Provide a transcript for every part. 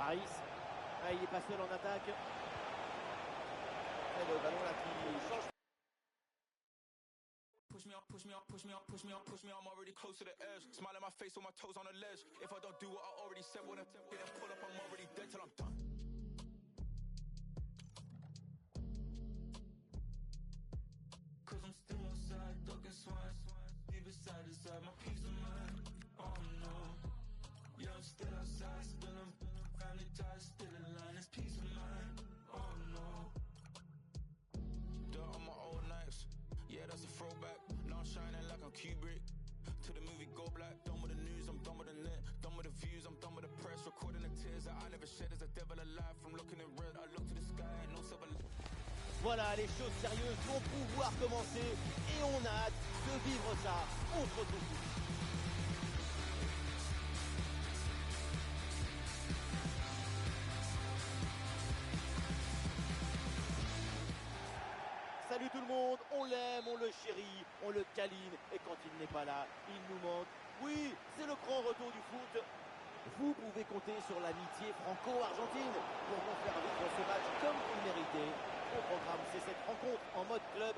Paris. Ah, il est pas seul en attaque. Et le ballon là qui change. Push me up, push me up, push me up, push me up, push me up, I'm already close to the edge. Smile in my face with my toes on the ledge. If I don't do what I already said, when I pull up, I'm already dead till I'm done. Cause I'm still outside, ducking swine. Leave it side to side, my peace of mind. Oh no. Yeah, I'm still outside, spilling family ties, still in line, it's peace of mind. Oh no. Dirt on my old nights. Yeah, that's a throwback. Now I'm shining like I'm Kubrick. To the movie Go Black. Done with the news, I'm done with the net. Done with the views, I'm done with the press. Recording the tears that I never shed. As a devil alive. From looking in red, I look to the sky and no silver. Voilà, les choses sérieuses vont pouvoir commencer et on a hâte de vivre ça. On se retrouve. Salut tout le monde, on l'aime, on le chérit, on le câline et quand il n'est pas là, il nous manque. Oui, c'est le grand retour du foot. Vous pouvez compter sur l'amitié franco-argentine pour vous faire vivre ce match comme vous le méritez. Au programme, c'est cette rencontre en mode club.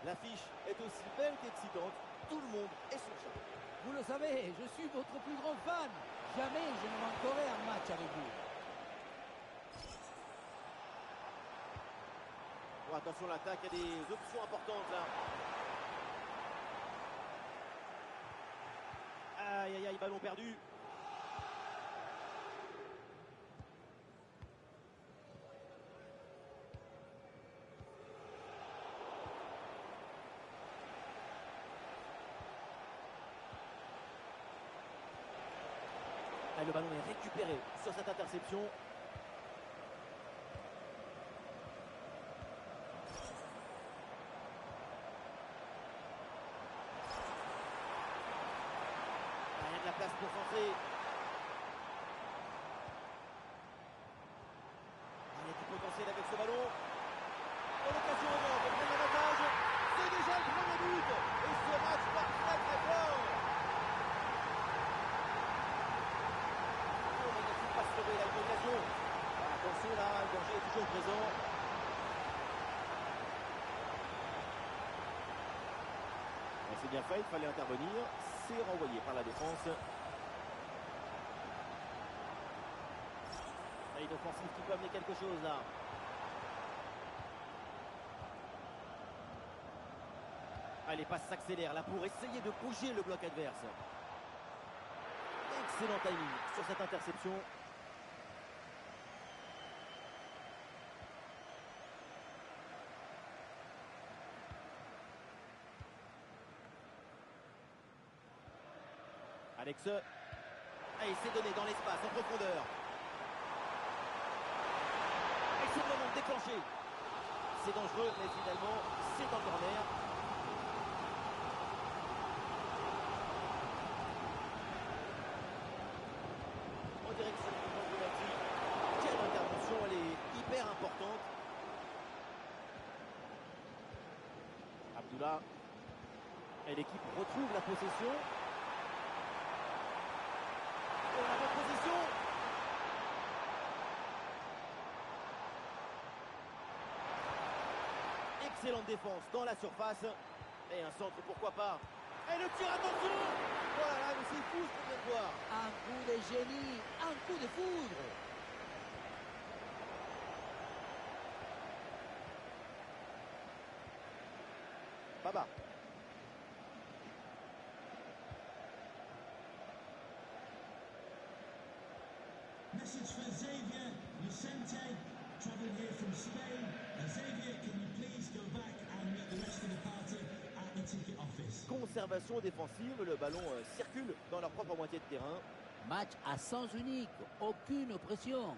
L'affiche est aussi belle qu'excitante. Tout le monde est sous le charme. Vous le savez, je suis votre plus grand fan. Jamais je ne manquerai un match avec vous. Bon, attention, l'attaque, il y a des options importantes là. Aïe, aïe, aïe, ballon perdu. Et le ballon est récupéré sur cette interception. Il y a de la place pour centrer. Il y a du potentiel avec ce ballon. Pour l'occasion de prendre l'avantage. C'est déjà le premier but. Et ce match part très très fort. Pas se lever, il a une occasion. Attention là, le danger est toujours présent. C'est bien fait, il fallait intervenir. C'est renvoyé par la défense. Et une offensive qui peut amener quelque chose là. Ah, les passes s'accélèrent là pour essayer de bouger le bloc adverse. Excellent timing sur cette interception. Alex, il s'est donné dans l'espace, en profondeur. Et c'est le moment de déclencher. C'est dangereux, mais finalement, c'est dans le corner. En direction du point de penalty. Quelle intervention, elle est hyper importante. Abdullah. Et l'équipe retrouve la possession. La reposition. Excellente défense dans la surface. Et un centre, pourquoi pas. Et le tir, attention. Voilà, mais c'est fou ce qu'on vient de voir. Un coup de génie, un coup de foudre. Baba. Message for Xavier Vicente, travelling here from Spain. Xavier, can you please go back and meet the rest of the party at the ticket office? Conservation défensive, le ballon circule dans leur propre moitié de terrain. Match à sens unique, aucune pression.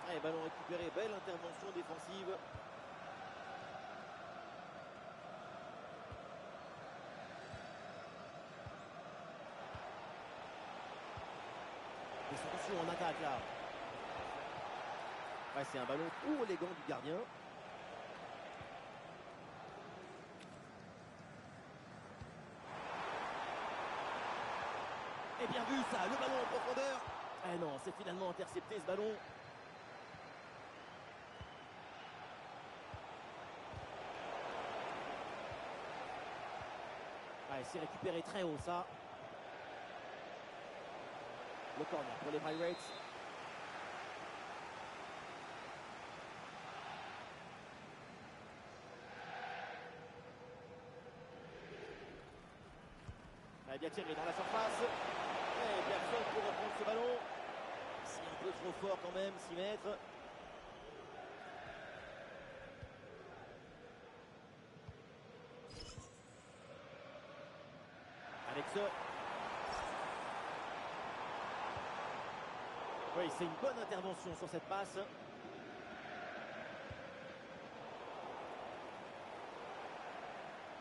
Allez, ballon récupéré, belle intervention défensive. Des solutions en attaque là. Ouais, c'est un ballon pour les gants du gardien. Et bien vu ça, le ballon en profondeur. Eh non, c'est finalement intercepté ce ballon. Ouais, c'est récupéré très haut ça. Le corner pour les Pirates. Elle est bien tiré dans la surface. Et personne pour reprendre ce ballon. C'est un peu trop fort quand même, 6 mètres. Avec ce... Oui, c'est une bonne intervention sur cette passe.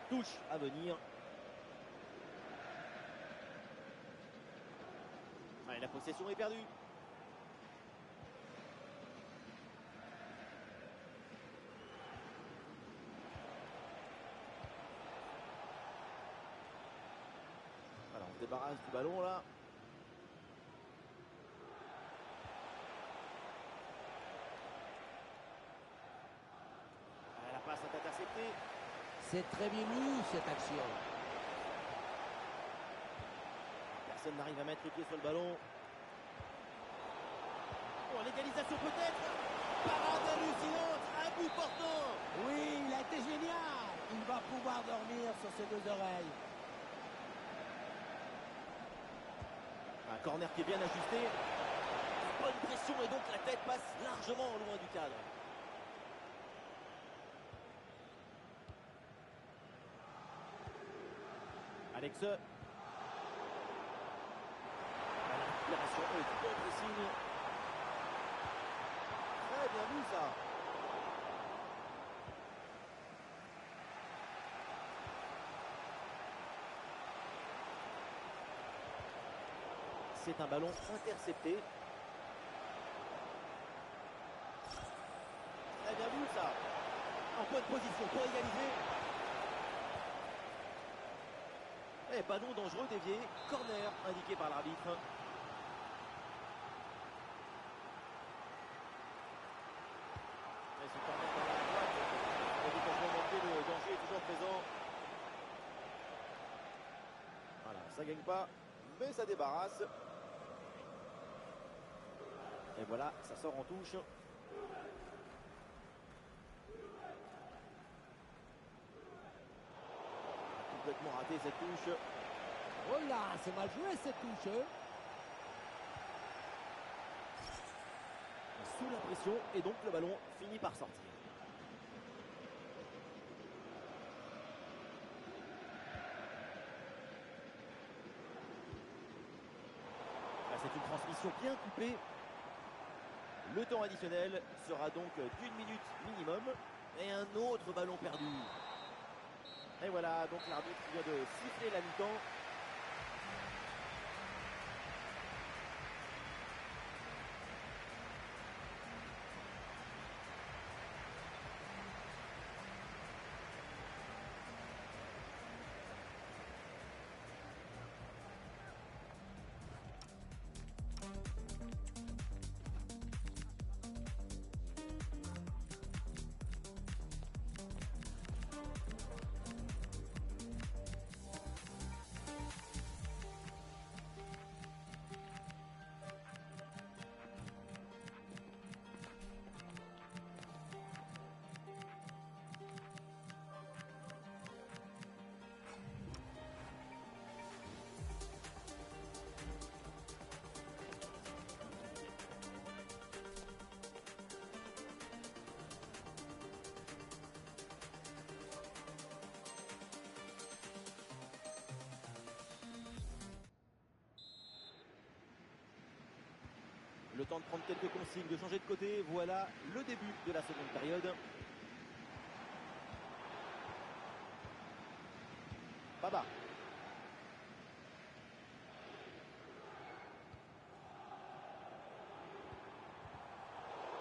Touche à venir. Allez, la possession est perdue. Alors, on se débarrasse du ballon là. La passe est interceptée. C'est très bien vu cette action. Personne n'arrive à mettre le pied sur le ballon. Oh, l'égalisation peut-être. Parade hallucinante, un but portant. Oui, il a été génial. Il va pouvoir dormir sur ses 2 oreilles. Un corner qui est bien ajusté. Une bonne pression et donc la tête passe largement loin du cadre. Alex. La récupération est bon pressing. Très bien vu ça. C'est un ballon intercepté. Très bien vu ça. En bonne position pour égaliser. Et ballon dangereux dévié. Corner indiqué par l'arbitre. Et ce corner dans la droite. Et du changement manqué, le danger est toujours présent. Voilà, ça gagne pas, mais ça débarrasse. Et voilà, ça sort en touche. Complètement raté cette touche. Oh là, c'est mal joué cette touche. Sous la pression et donc le ballon finit par sortir. Là, c'est une transmission bien coupée. Le temps additionnel sera donc d'1 minute minimum. Et un autre ballon perdu. Et voilà, donc l'arbitre vient de siffler la mi-temps. Le temps de prendre quelques consignes, de changer de côté. Voilà le début de la seconde période. Baba.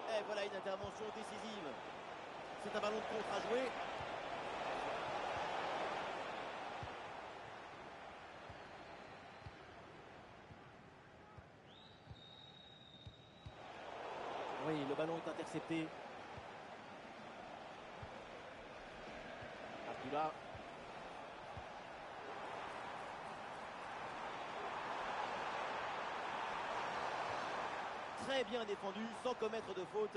Et voilà une intervention décisive. C'est un ballon de contre à jouer. Oui, le ballon est intercepté. Abdullah. Très bien défendu, sans commettre de faute.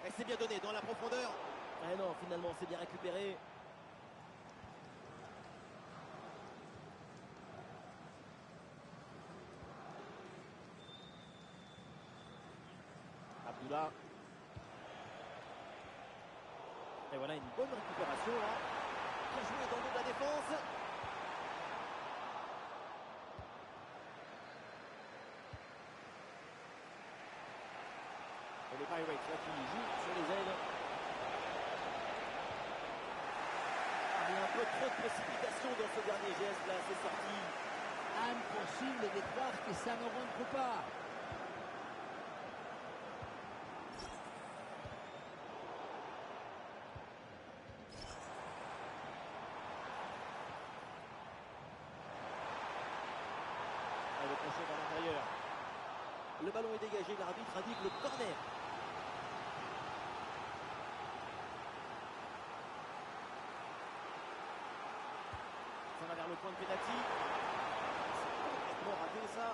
Et c'est bien donné dans la profondeur. Eh non, finalement, c'est bien récupéré. Abdullah. Et voilà une bonne récupération là. Bien joué dans le dos de la défense. Et les Pirates là qui jouent sur les ailes. Ah, il y a un peu trop de précipitation dans ce dernier geste là, c'est sorti. Impossible de croire que ça ne rentre pas. Le crochet vers l'intérieur. Le ballon est dégagé, l'arbitre indique le corner. Ça va vers le point de pénalty. C'est complètement raté ça.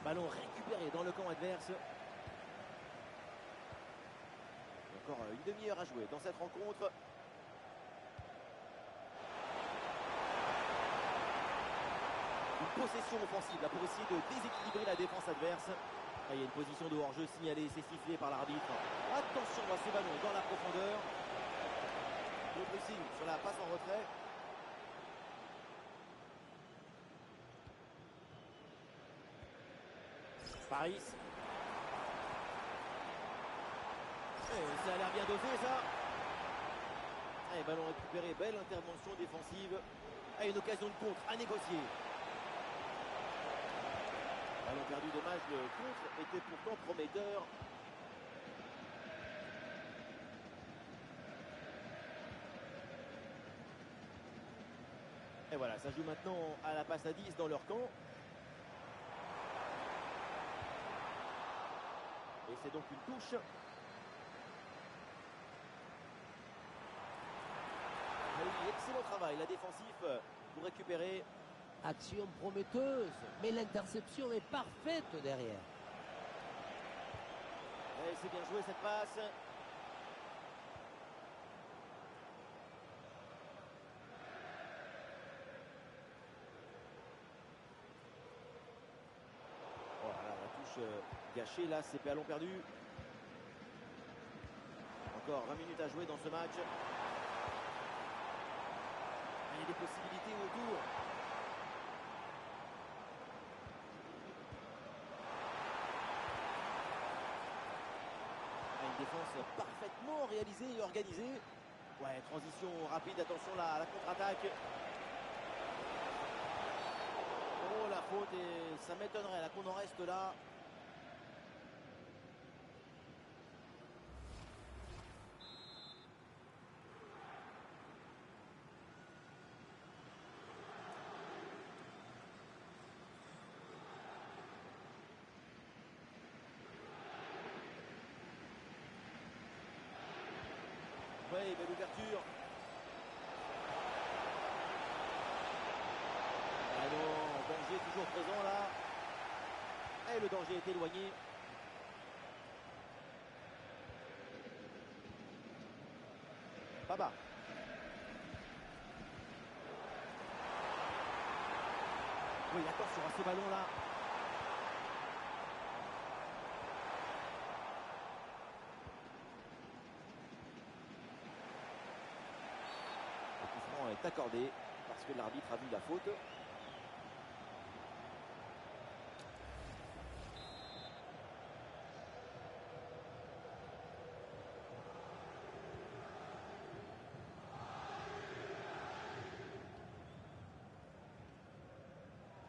Ballon récupéré dans le camp adverse. Encore une demi-heure à jouer dans cette rencontre. Une possession offensive là, pour essayer de déséquilibrer la défense adverse. Ah, il y a une position de hors-jeu signalée, c'est sifflé par l'arbitre. Attention à ce ballon dans la profondeur. Le pressing sur la passe en retrait. Paris. Ça a l'air bien dosé ça. Et ballon récupéré, belle intervention défensive. Et une occasion de contre à négocier. Ballon perdu, dommage, le contre était pourtant prometteur. Et voilà, ça joue maintenant à la passe à 10 dans leur camp. Et c'est donc une touche. Ah oui, excellent travail, la défensif pour récupérer. Action prometteuse, mais l'interception est parfaite derrière. Et c'est bien joué cette passe. Voilà, la touche gâchée là, c'est ballon perdu. Encore 20 minutes à jouer dans ce match. Il y a des possibilités autour. Une défense parfaitement réalisée et organisée. Ouais, transition rapide, attention là, à la contre-attaque. Oh, la faute, et ça m'étonnerait là qu'on en reste là. Ouais, belle ouverture. Ah non, danger toujours présent là. Et le danger est éloigné. Baba. Oui, attention à ce ballon là. Est accordé parce que l'arbitre a vu la faute.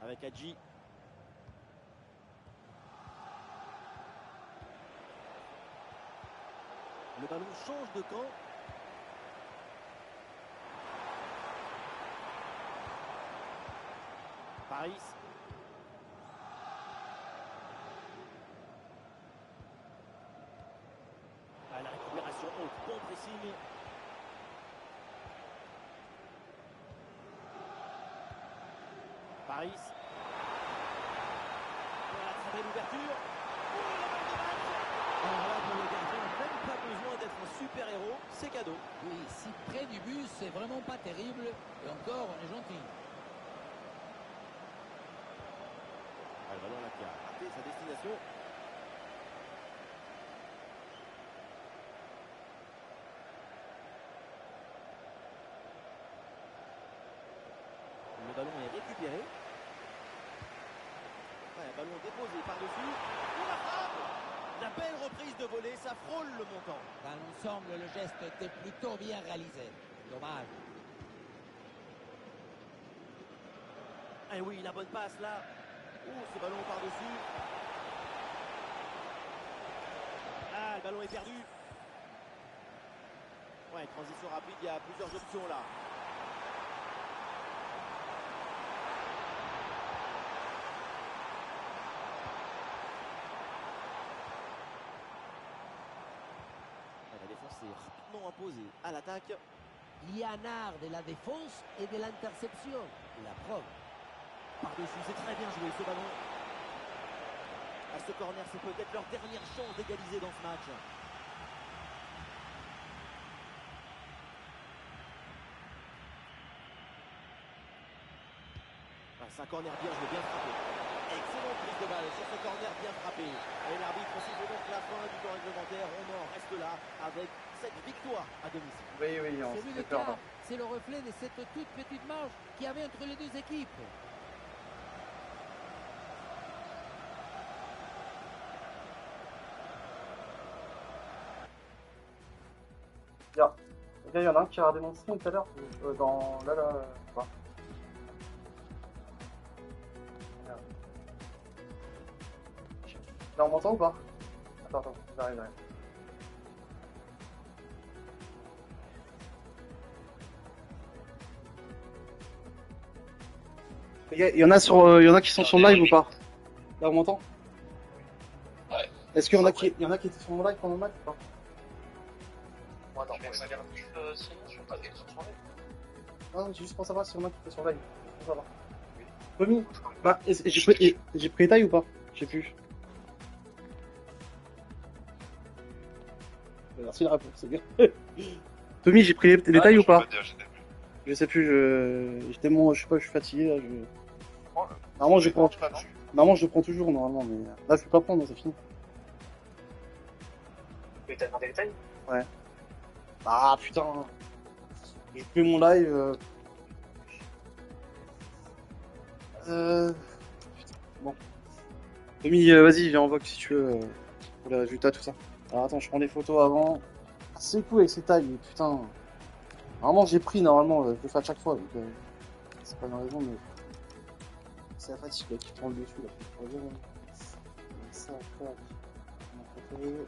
Avec Hadji. ballon change de camp. Paris. Ah, la récupération haute, bon pressing. Paris. Voilà, très belle ouverture. Oh, la balle de match. Alors là, pour le gardien, même pas besoin d'être un super-héros, c'est cadeau. Oui, si près du but, c'est vraiment pas terrible. Et encore, on est gentil. Ah, le ballon là qui a raté sa destination. Le ballon est récupéré. Ouais, ballon déposé par-dessus. Oh, la frappe! La belle reprise de volée, ça frôle le montant. Dans l'ensemble, le geste était plutôt bien réalisé. Dommage. Eh oui, la bonne passe là. Oh, ce ballon par-dessus. Ah, le ballon est perdu. Ouais, transition rapide, il y a plusieurs options là. La défense est rapidement imposée à l'attaque. Il y a un art de la défense et de l'interception. La preuve. Par-dessus, c'est très bien joué ce ballon. À ce corner, c'est peut-être leur dernière chance d'égaliser dans ce match. Ah, c'est un corner bien joué, bien frappé. Excellente prise de balle sur ce corner bien frappé. Et l'arbitre siffle donc la fin du temps réglementaire. On en reste là avec cette victoire à domicile. Oui, oui, on C'est s'est vu fait le perdre. quart. C'est le reflet de cette toute petite marge qu'il y avait entre les deux équipes. Bien. Il y en a un qui a démontré tout à l'heure dans enfin. Là, on m'entend ou pas? Attends, j'arrive. Les gars, il y en a qui sont sur le live ou pas? Là, on m'entend? Ouais. Est-ce qu'il y en a qui étaient sur mon live pendant le match ou pas? Non, mais ça a l'air sinon, je suis pas des sur son live. Non, c'est juste pour savoir si on a qui était sur live. Juste pour savoir. Tommy, bah, j'ai pris les tailles ou pas? Je sais plus. Merci la réponse, c'est bien. Tommy, j'ai pris les tailles ou pas? Je sais plus, je sais pas, je suis fatigué là. Normalement, je prends toujours normalement, mais là, je peux pas prendre, c'est fini. Mais t'as demandé les tailles? Ouais. Ah putain. J'ai pris mon live. Bon. Tommy, vas-y, viens en vogue si tu veux. Pour les résultats, tout ça. Alors attends, je prends des photos avant. Ah, c'est cool avec ces tailles, mais putain. Normalement, j'ai pris, normalement, je le fais à chaque fois. Donc, c'est pas une raison, mais. C'est la fatigue là, qui prend le dessus. Là. Faut dire, ça, clac. On a fait.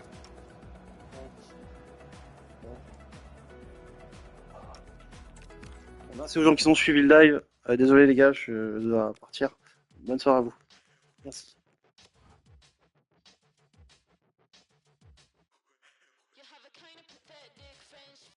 Merci aux gens qui ont suivi le live. Désolé les gars, je dois partir. Bonne soirée à vous. Merci.